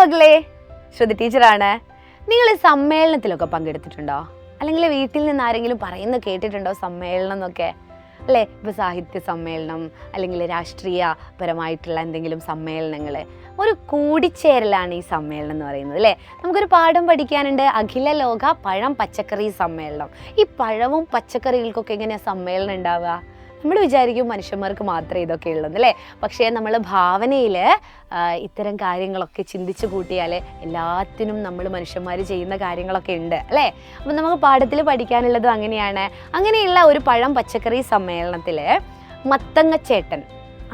മകളെ, ശ്രുതി ടീച്ചറാണ്. നിങ്ങൾ സമ്മേളനത്തിലൊക്കെ പങ്കെടുത്തിട്ടുണ്ടോ? അല്ലെങ്കിൽ വീട്ടിൽ നിന്ന് ആരെങ്കിലും പറയുന്നത് കേട്ടിട്ടുണ്ടോ സമ്മേളനം എന്നൊക്കെ? അല്ലേ, ഇപ്പോൾ സാഹിത്യ സമ്മേളനം അല്ലെങ്കിൽ രാഷ്ട്രീയപരമായിട്ടുള്ള എന്തെങ്കിലും സമ്മേളനങ്ങൾ, ഒരു കൂടിച്ചേരലാണ് ഈ സമ്മേളനം എന്ന് പറയുന്നത് അല്ലേ. നമുക്കൊരു പാഠം പഠിക്കാനുണ്ട്, അഖില ലോക പഴം പച്ചക്കറി സമ്മേളനം. ഈ പഴവും പച്ചക്കറികൾക്കൊക്കെ എങ്ങനെയാണ് സമ്മേളനം ഉണ്ടാവുക? നമ്മൾ വിചാരിക്കും മനുഷ്യന്മാർക്ക് മാത്രമേ ഇതൊക്കെ ഉള്ളൂ അല്ലേ. പക്ഷേ നമ്മൾ ഭാവനയിൽ ഇത്തരം കാര്യങ്ങളൊക്കെ ചിന്തിച്ച് കൂട്ടിയാൽ എല്ലാത്തിനും നമ്മൾ മനുഷ്യന്മാർ ചെയ്യുന്ന കാര്യങ്ങളൊക്കെ ഉണ്ട് അല്ലേ. അപ്പം നമുക്ക് പാഠത്തിൽ പഠിക്കാനുള്ളതും അങ്ങനെയാണ്. അങ്ങനെയുള്ള ഒരു പഴം പച്ചക്കറി സമ്മേളനത്തിൽ മത്തങ്ങച്ചേട്ടൻ,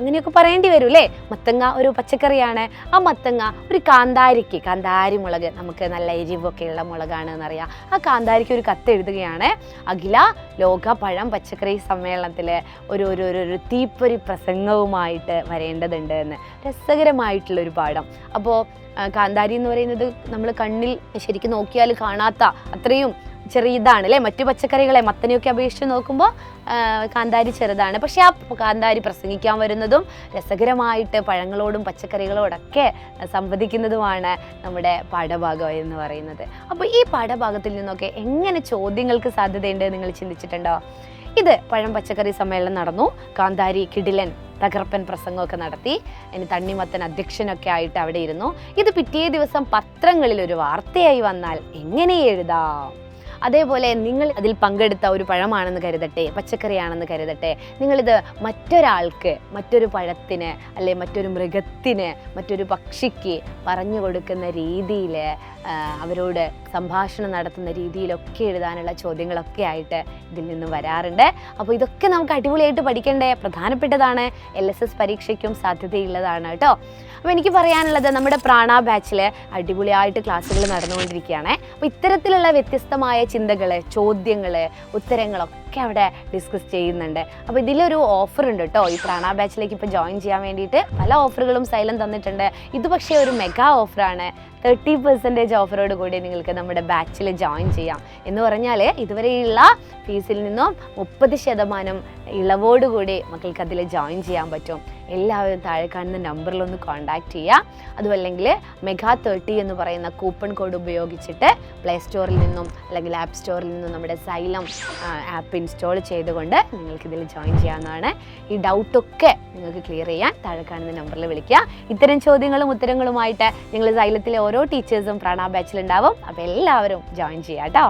അങ്ങനെയൊക്കെ പറയേണ്ടി വരും അല്ലേ. മത്തങ്ങ ഒരു പച്ചക്കറിയാണ്. ആ മത്തങ്ങ ഒരു കാന്താരി മുളക്, നമുക്ക് നല്ല എരിവൊക്കെയുള്ള മുളകാണ് എന്നറിയാം. ആ കാന്താരിക്ക് ഒരു കത്ത് എഴുതുകയാണ്, അഖില ലോക പഴം പച്ചക്കറി സമ്മേളനത്തിൽ ഒരു തീപ്പൊരി പ്രസംഗവുമായിട്ട് വരേണ്ടതുണ്ട് എന്ന്. രസകരമായിട്ടുള്ളൊരു പാഠം. അപ്പോൾ കാന്താരി എന്ന് പറയുന്നത് നമ്മൾ കണ്ണിൽ ശരിക്കും നോക്കിയാൽ കാണാത്ത അത്രയും ചെറിയതാണ് അല്ലേ. മറ്റു പച്ചക്കറികളെ മത്തനെയൊക്കെ അപേക്ഷിച്ച് നോക്കുമ്പോൾ കാന്താരി ചെറുതാണ്. പക്ഷേ ആ കാന്താരി പ്രസംഗിക്കാൻ വരുന്നതും രസകരമായിട്ട് പഴങ്ങളോടും പച്ചക്കറികളോടൊക്കെ സംവദിക്കുന്നതുമാണ് നമ്മുടെ പാഠഭാഗം എന്ന് പറയുന്നത്. അപ്പോൾ ഈ പാഠഭാഗത്തിൽ നിന്നൊക്കെ എങ്ങനെ ചോദ്യങ്ങൾക്ക് സാധ്യതയുണ്ട് നിങ്ങൾ ചിന്തിച്ചിട്ടുണ്ടോ? ഇത് പഴം പച്ചക്കറി സമ്മേളനം നടന്നു, കാന്താരി കിടിലൻ തകർപ്പൻ പ്രസംഗമൊക്കെ നടത്തി, ഇനി തണ്ണിമത്തൻ അധ്യക്ഷനൊക്കെ ആയിട്ട് അവിടെ ഇരുന്നു. ഇത് പിറ്റേ ദിവസം പത്രങ്ങളിൽ ഒരു വാർത്തയായി വന്നാൽ എങ്ങനെ എഴുതാം? അതേപോലെ നിങ്ങൾ അതിൽ പങ്കെടുത്ത ഒരു പഴമാണെന്ന് കരുതട്ടെ, പച്ചക്കറിയാണെന്ന് കരുതട്ടെ, നിങ്ങളിത് മറ്റൊരാൾക്ക്, മറ്റൊരു പഴത്തിന് അല്ലെ മറ്റൊരു മൃഗത്തിന്, മറ്റൊരു പക്ഷിക്ക് പറഞ്ഞു കൊടുക്കുന്ന രീതിയിൽ, അവരോട് സംഭാഷണം നടത്തുന്ന രീതിയിലൊക്കെ എഴുതാനുള്ള ചോദ്യങ്ങളൊക്കെ ആയിട്ട് ഇതിൽ നിന്ന് വരാറുണ്ട്. അപ്പോൾ ഇതൊക്കെ നമുക്ക് അടിപൊളിയായിട്ട് പഠിക്കേണ്ട പ്രധാനപ്പെട്ടതാണ്, LSS പരീക്ഷയ്ക്കും സാധ്യതയുള്ളതാണ് കേട്ടോ. അപ്പോൾ എനിക്ക് പറയാനുള്ളത്, നമ്മുടെ പ്രാണ ബാച്ചിൽ അടിപൊളിയായിട്ട് ക്ലാസ്സുകൾ നടന്നുകൊണ്ടിരിക്കുകയാണ്. അപ്പോൾ ഇത്തരത്തിലുള്ള വ്യത്യസ്തമായ ചിന്തകൾ, ചോദ്യങ്ങൾ, ഉത്തരങ്ങളൊക്കെ അവിടെ ഡിസ്കസ് ചെയ്യുന്നുണ്ട്. അപ്പോൾ ഇതിലൊരു ഓഫർ ഉണ്ട് കേട്ടോ. ഈ പ്രാണ ബാച്ചിലേക്ക് ഇപ്പോൾ ജോയിൻ ചെയ്യാൻ വേണ്ടിയിട്ട് പല ഓഫറുകളും സൈലം തന്നിട്ടുണ്ട്. ഇത് പക്ഷേ ഒരു മെഗാ ഓഫറാണ്. 30% ഓഫറോട് കൂടി നിങ്ങൾക്ക് നമ്മുടെ ബാച്ചിൽ ജോയിൻ ചെയ്യാം. എന്ന് പറഞ്ഞാൽ ഇതുവരെയുള്ള ഫീസിൽ നിന്നും 30% ഇളവോടുകൂടി മക്കൾക്ക് അതിൽ ജോയിൻ ചെയ്യാൻ പറ്റും. എല്ലാവരും താഴെ കാണുന്ന നമ്പറിലൊന്ന് കോൺടാക്റ്റ് ചെയ്യുക. അതുമല്ലെങ്കിൽ MEGA30 എന്ന് പറയുന്ന കൂപ്പൺ കോഡ് ഉപയോഗിച്ചിട്ട് പ്ലേ സ്റ്റോറിൽ നിന്നും അല്ലെങ്കിൽ ആപ്പ് സ്റ്റോറിൽ നിന്നും നമ്മുടെ സൈലം ആപ്പ് ഇൻസ്റ്റാൾ ചെയ്തുകൊണ്ട് നിങ്ങൾക്കിതിൽ ജോയിൻ ചെയ്യാവുന്നതാണ്. ഈ ഡൗട്ടൊക്കെ നിങ്ങൾക്ക് ക്ലിയർ ചെയ്യാൻ താഴെ കാണുന്ന നമ്പറിൽ വിളിക്കുക. ഇത്തരം ചോദ്യങ്ങളും ഉത്തരങ്ങളുമായിട്ട് നിങ്ങൾ സൈലത്തിലെ ഓരോ ടീച്ചേഴ്സും പ്രാണ ബാച്ചിലുണ്ടാവും. അപ്പോൾ എല്ലാവരും ജോയിൻ ചെയ്യാം കേട്ടോ.